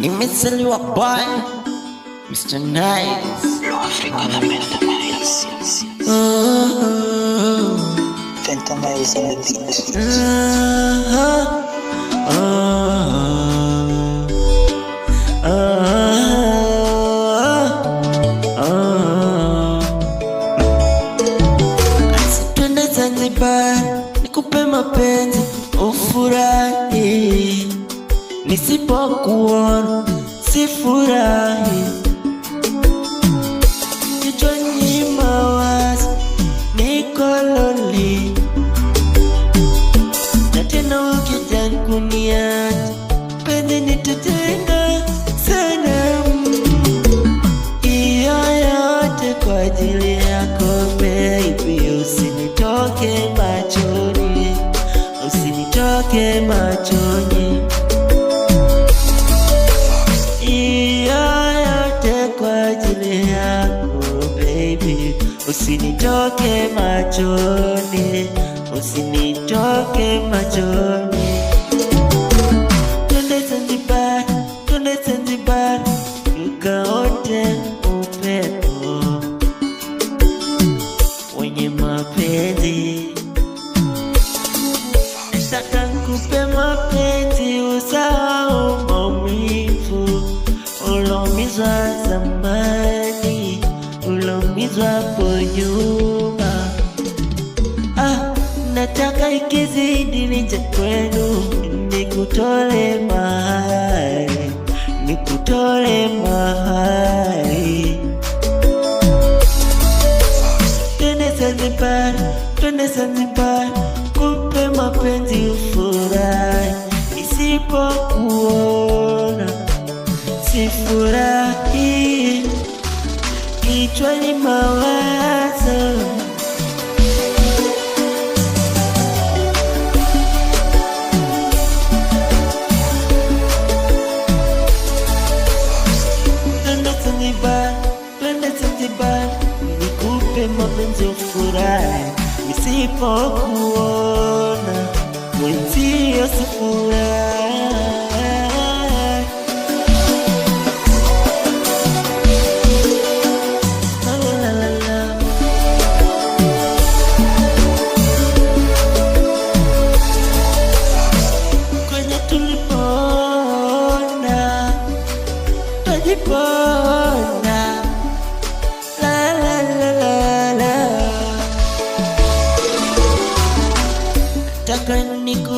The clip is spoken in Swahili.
Nimezaliwa boy Mr. Nice. Fenta Miles on the beat. Twende Zanzibar, nikupe mapenzi ufurahi, nisipokuona sifurahi. Kichwani mawazo niko lonely, na tena ukija kuniacha penzi nitatenga sana. Iyo yote kwa ajili yako baby, usinitoke machoni, usinitoke machoni. Kwa ajili yako baby, usinitoke machoni, usinitoke machoni. Twende Zanzibar, twende Zanzibar, tukaote upepo wenye mapenzi. Nataka nikupe mapenzi, usahau maumivu ulomizwa zamani, ulomizwa hapo nyuma. Nataka ikizidi nije kwenu, nikutole mahali, nikutole mahali. Twende Zanzibar, twende Zanzibar, kupe mapenzi ufurahi, isipokuona sifurahi, kichwani mawazo. Twende Zanzibar, twende Zanzibar, nikupe mapenzi ufurahi, nisipokuona mwenzio sifurahi. Tajipona, la la la la la. Nataka niku